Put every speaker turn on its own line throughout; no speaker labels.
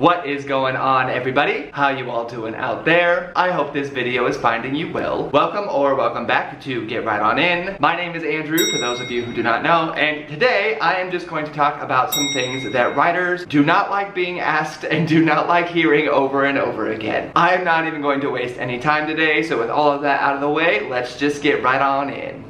What is going on, everybody? How you all doing out there? I hope this video is finding you well. Welcome or welcome back to Get Right On In. My name is Andrew, for those of you who do not know, and today I am just going to talk about some things that writers do not like being asked and do not like hearing over and over again. I am not even going to waste any time today, so with all of that out of the way, let's just get right on in.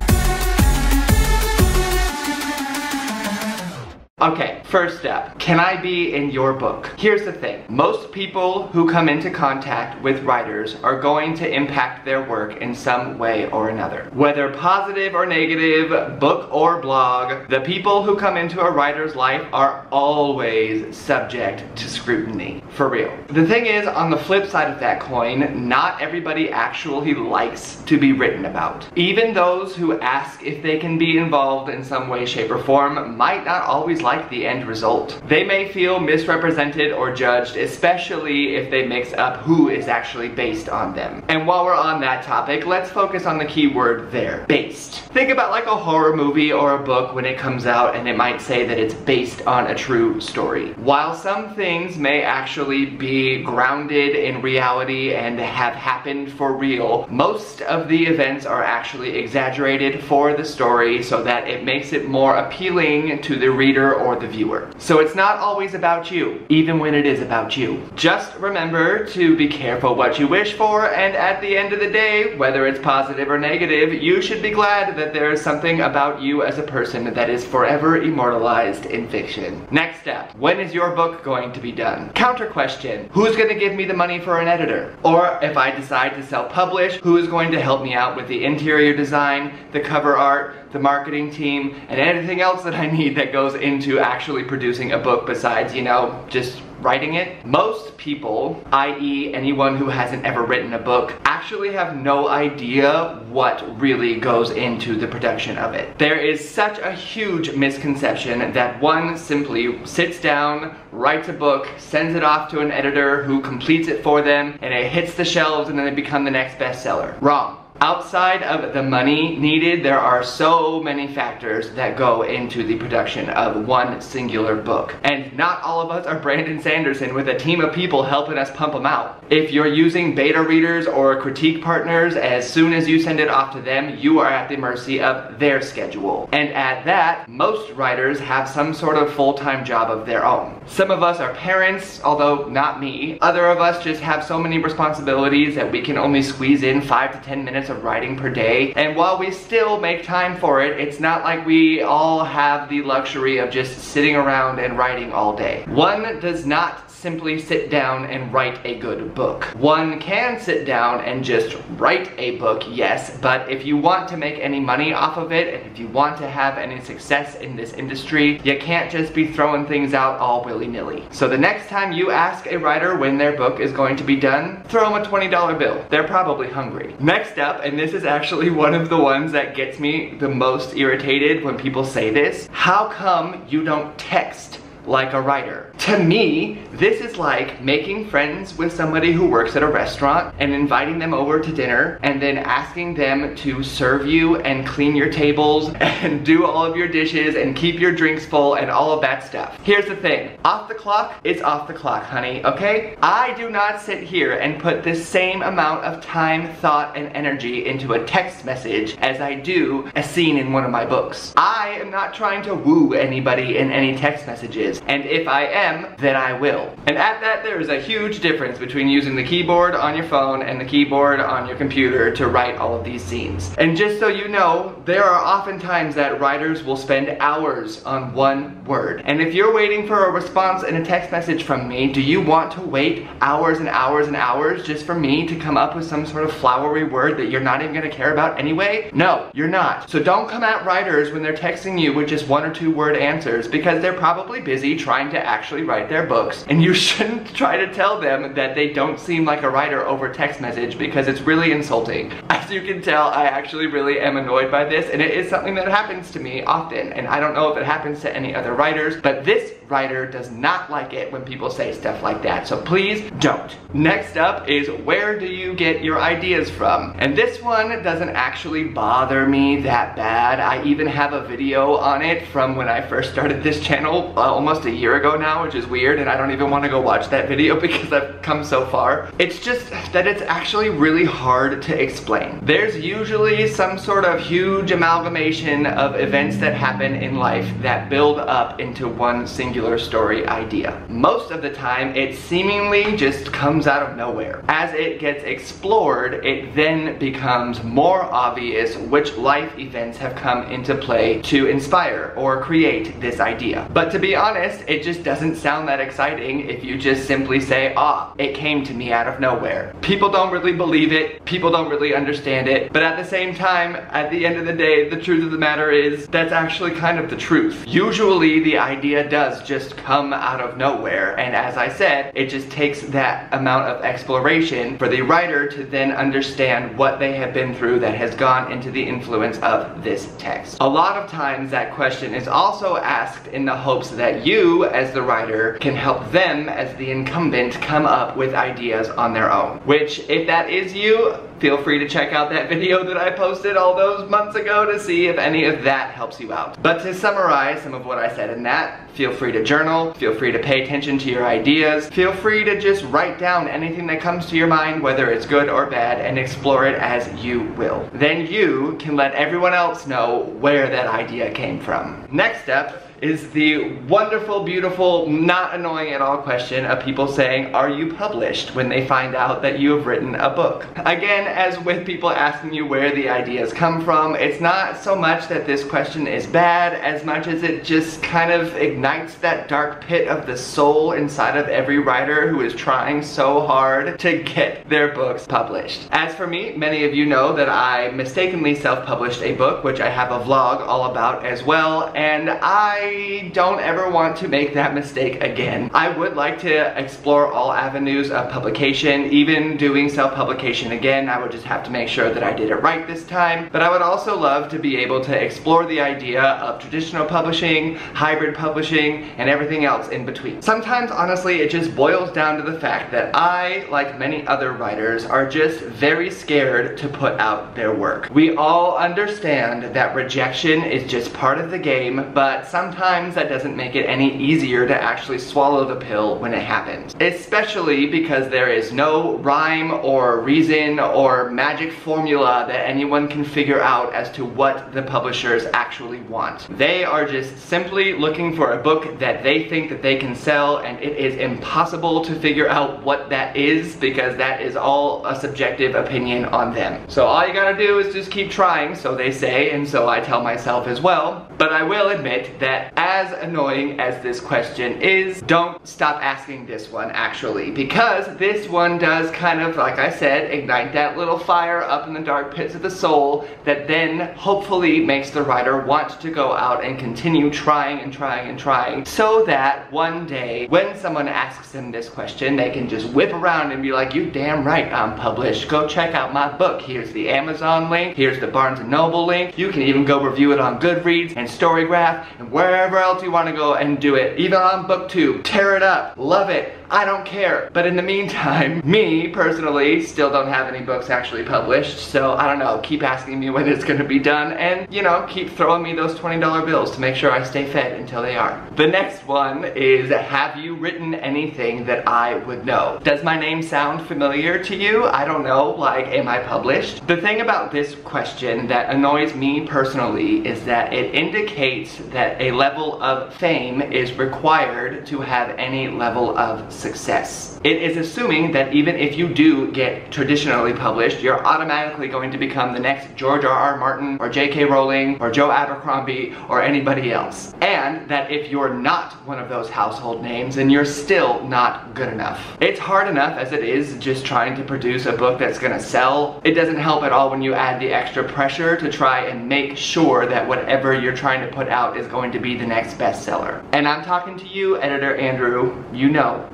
Okay, first step, can I be in your book? Here's the thing, most people who come into contact with writers are going to impact their work in some way or another. Whether positive or negative, book or blog, the people who come into a writer's life are always subject to scrutiny, for real. The thing is, on the flip side of that coin, not everybody actually likes to be written about. Even those who ask if they can be involved in some way, shape, or form might not always like the end result. They may feel misrepresented or judged, especially if they mix up who is actually based on them. And while we're on that topic, let's focus on the key word there, based. Think about like a horror movie or a book when it comes out and it might say that it's based on a true story. While some things may actually be grounded in reality and have happened for real, most of the events are actually exaggerated for the story so that it makes it more appealing to the reader or the viewer. So it's not always about you, even when it is about you. Just remember to be careful what you wish for, and at the end of the day, whether it's positive or negative, you should be glad that there is something about you as a person that is forever immortalized in fiction. Next step, when is your book going to be done? Counter question, who's going to give me the money for an editor? Or if I decide to self-publish, who is going to help me out with the interior design, the cover art, the marketing team, and anything else that I need that goes into actually producing a book besides, you know, just writing it? Most people, i.e. anyone who hasn't ever written a book, actually have no idea what really goes into the production of it. There is such a huge misconception that one simply sits down, writes a book, sends it off to an editor who completes it for them, and it hits the shelves and then they become the next bestseller. Wrong. Outside of the money needed, there are so many factors that go into the production of one singular book. And not all of us are Brandon Sanderson with a team of people helping us pump them out. If you're using beta readers or critique partners, as soon as you send it off to them, you are at the mercy of their schedule. And at that, most writers have some sort of full-time job of their own. Some of us are parents, although not me. Other of us just have so many responsibilities that we can only squeeze in 5 to 10 minutes of writing per day, and while we still make time for it, it's not like we all have the luxury of just sitting around and writing all day. One does not simply sit down and write a good book. One can sit down and just write a book, yes, but if you want to make any money off of it, and if you want to have any success in this industry, you can't just be throwing things out all willy-nilly. So the next time you ask a writer when their book is going to be done, throw them a $20 bill. They're probably hungry. Next up, and this is actually one of the ones that gets me the most irritated when people say this, how come you don't text like a writer? To me, this is like making friends with somebody who works at a restaurant and inviting them over to dinner and then asking them to serve you and clean your tables and do all of your dishes and keep your drinks full and all of that stuff. Here's the thing, off the clock, it's off the clock, honey, okay? I do not sit here and put the same amount of time, thought, and energy into a text message as I do a scene in one of my books. I am not trying to woo anybody in any text messages. And if I am, then I will. And at that, there is a huge difference between using the keyboard on your phone and the keyboard on your computer to write all of these scenes. And just so you know, there are often times that writers will spend hours on one word. And if you're waiting for a response in a text message from me, do you want to wait hours and hours and hours just for me to come up with some sort of flowery word that you're not even gonna care about anyway? No, you're not. So don't come at writers when they're texting you with just 1 or 2 word answers, because they're probably busy trying to actually write their books, and you shouldn't try to tell them that they don't seem like a writer over text message, because it's really insulting. As you can tell, I actually really am annoyed by this, and it is something that happens to me often, and I don't know if it happens to any other writers, but this writer does not like it when people say stuff like that, so please don't. Next up is, where do you get your ideas from? And this one doesn't actually bother me that bad. I even have a video on it from when I first started this channel almost a year ago now, which is weird, and I don't even want to go watch that video because I've come so far. It's just that it's actually really hard to explain. There's usually some sort of huge amalgamation of events that happen in life that build up into one singular story idea. Most of the time, it seemingly just comes out of nowhere. As it gets explored, it then becomes more obvious which life events have come into play to inspire or create this idea. But to be honest, it just doesn't sound that exciting if you just simply say, ah, it came to me out of nowhere. People don't really believe it, people don't really understand it, but at the same time, at the end of the day, the truth of the matter is, that's actually kind of the truth. Usually the idea does just come out of nowhere, and as I said, it just takes that amount of exploration for the writer to then understand what they have been through that has gone into the influence of this text. A lot of times that question is also asked in the hopes that you, as the writer, can help them, as the incumbent, come up with ideas on their own. Which, if that is you, feel free to check out that video that I posted all those months ago to see if any of that helps you out. But to summarize some of what I said in that, feel free to journal, feel free to pay attention to your ideas, feel free to just write down anything that comes to your mind, whether it's good or bad, and explore it as you will. Then you can let everyone else know where that idea came from. Next up is the wonderful, beautiful, not annoying at all question of people saying, are you published, when they find out that you have written a book. Again, as with people asking you where the ideas come from, it's not so much that this question is bad as much as it just kind of ignites that dark pit of the soul inside of every writer who is trying so hard to get their books published. As for me, many of you know that I mistakenly self-published a book, which I have a vlog all about as well, and I don't ever want to make that mistake again. I would like to explore all avenues of publication. Even doing self-publication again, I would just have to make sure that I did it right this time. But I would also love to be able to explore the idea of traditional publishing, hybrid publishing, and everything else in between. Sometimes, honestly, it just boils down to the fact that I, like many other writers, are just very scared to put out their work. We all understand that rejection is just part of the game, but sometimes that doesn't make it any easier to actually swallow the pill when it happens. Especially because there is no rhyme or reason or magic formula that anyone can figure out as to what the publishers actually want. They are just simply looking for a book that they think that they can sell, and it is impossible to figure out what that is because that is all a subjective opinion on them. So all you gotta do is just keep trying, so they say, and so I tell myself as well. But I will admit that as annoying as this question is, don't stop asking this one actually, because this one does kind of, like I said, ignite that little fire up in the dark pits of the soul that then hopefully makes the writer want to go out and continue trying and trying and trying, so that one day when someone asks them this question, they can just whip around and be like, you damn right I'm published, go check out my book, here's the Amazon link, here's the Barnes & Noble link, you can even go review it on Goodreads and Storygraph and wherever else you want to go and do it. Even on BookTube. Tear it up. Love it. I don't care. But in the meantime, me personally still don't have any books actually published, so I don't know, keep asking me when it's gonna be done, and you know, keep throwing me those $20 bills to make sure I stay fed until they are. The next one is, have you written anything that I would know? Does my name sound familiar to you? I don't know, like, am I published? The thing about this question that annoys me personally is that it indicates that a level of fame is required to have any level of success. It is assuming that even if you do get traditionally published, you're automatically going to become the next George R.R. Martin or J.K. Rowling or Joe Abercrombie or anybody else. And that if you're not one of those household names, then you're still not good enough. It's hard enough as it is just trying to produce a book that's gonna sell. It doesn't help at all when you add the extra pressure to try and make sure that whatever you're trying to put out is going to be the next bestseller. And I'm talking to you, Editor Andrew, you know.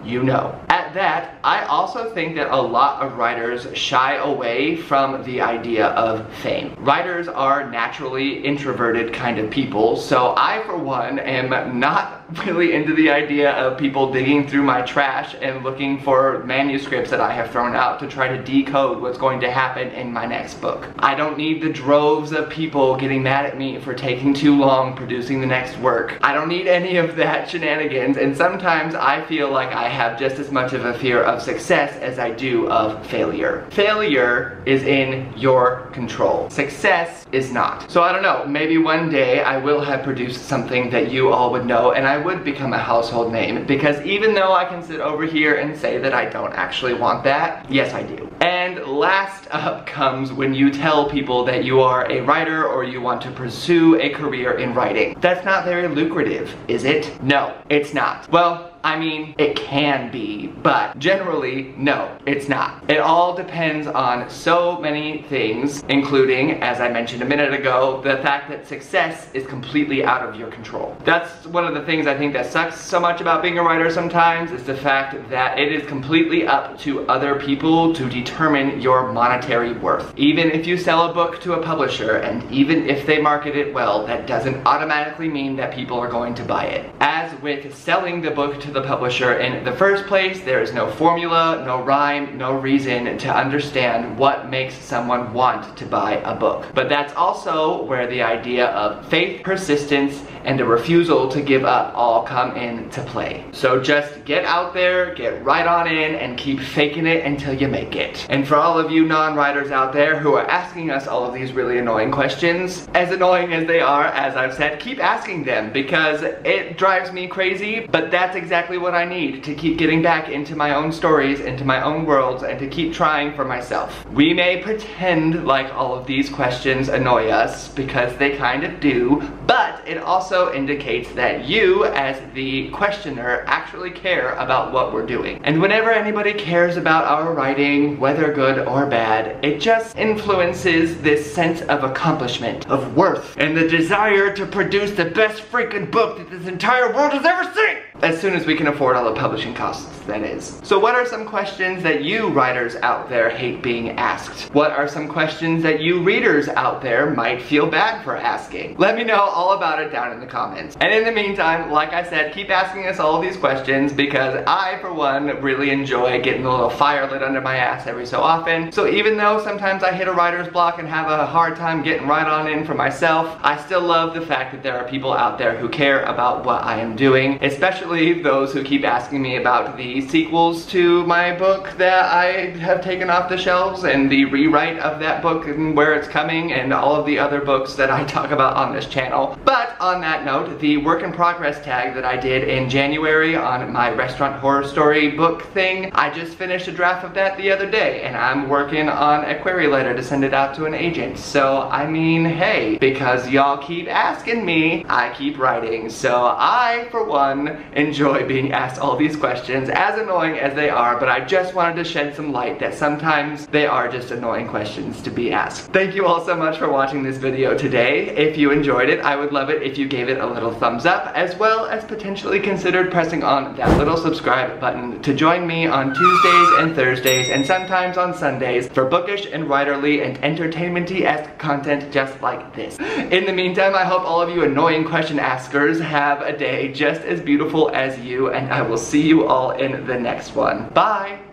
At that, I also think that a lot of writers shy away from the idea of fame. Writers are naturally introverted kind of people, so I, for one, am not really into the idea of people digging through my trash and looking for manuscripts that I have thrown out to try to decode what's going to happen in my next book. I don't need the droves of people getting mad at me for taking too long producing the next work. I don't need any of that shenanigans, and sometimes I feel like I have just as much of a fear of success as I do of failure. Failure is in your control. Success is not. So I don't know, maybe one day I will have produced something that you all would know and I would become a household name, because even though I can sit over here and say that I don't actually want that, yes I do. And last up comes when you tell people that you are a writer or you want to pursue a career in writing. That's not very lucrative, is it? No, it's not. Well, I mean, it can be, but generally, no, it's not. It all depends on so many things, including, as I mentioned a minute ago, the fact that success is completely out of your control. That's one of the things I think that sucks so much about being a writer sometimes, is the fact that it is completely up to other people to determine your monetary worth. Even if you sell a book to a publisher, and even if they market it well, that doesn't automatically mean that people are going to buy it. As with selling the book to the publisher in the first place, there is no formula, no rhyme, no reason to understand what makes someone want to buy a book. But that's also where the idea of faith, persistence, and a refusal to give up all come into play. So just get out there, get right on in, and keep faking it until you make it. And for all of you non-writers out there who are asking us all of these really annoying questions, as annoying as they are, as I've said, keep asking them, because it drives me crazy, but that's exactly what I need to keep getting back into my own stories, into my own worlds, and to keep trying for myself. We may pretend like all of these questions annoy us, because they kind of do, but it also indicates that you, as the questioner, actually care about what we're doing. And whenever anybody cares about our writing, whether good or bad, it just influences this sense of accomplishment, of worth, and the desire to produce the best freaking book that this entire world has ever seen! As soon as we can afford all the publishing costs, that is. So what are some questions that you writers out there hate being asked? What are some questions that you readers out there might feel bad for asking? Let me know all about it down in the comments. And in the meantime, like I said, keep asking us all of these questions, because I, for one, really enjoy getting a little fire lit under my ass every so often. So even though sometimes I hit a writer's block and have a hard time getting right on in for myself, I still love the fact that there are people out there who care about what I am doing, especially those who keep asking me about the sequels to my book that I have taken off the shelves, and the rewrite of that book and where it's coming, and all of the other books that I talk about on this channel. But on that note, the work in progress tag that I did in January on my restaurant horror story book thing, I just finished a draft of that the other day, and I'm working on a query letter to send it out to an agent. So I mean, hey, because y'all keep asking me, I keep writing. So I, for one, enjoy being asked all these questions, as annoying as they are, but I just wanted to shed some light that sometimes they are just annoying questions to be asked. Thank you all so much for watching this video today. If you enjoyed it, I would love it if you gave it a little thumbs up, as well as potentially considered pressing on that little subscribe button to join me on Tuesdays and Thursdays, and sometimes on Sundays, for bookish and writerly and entertainment-y-esque content just like this. In the meantime, I hope all of you annoying question askers have a day just as beautiful as you, and I will see you all in the next one. Bye!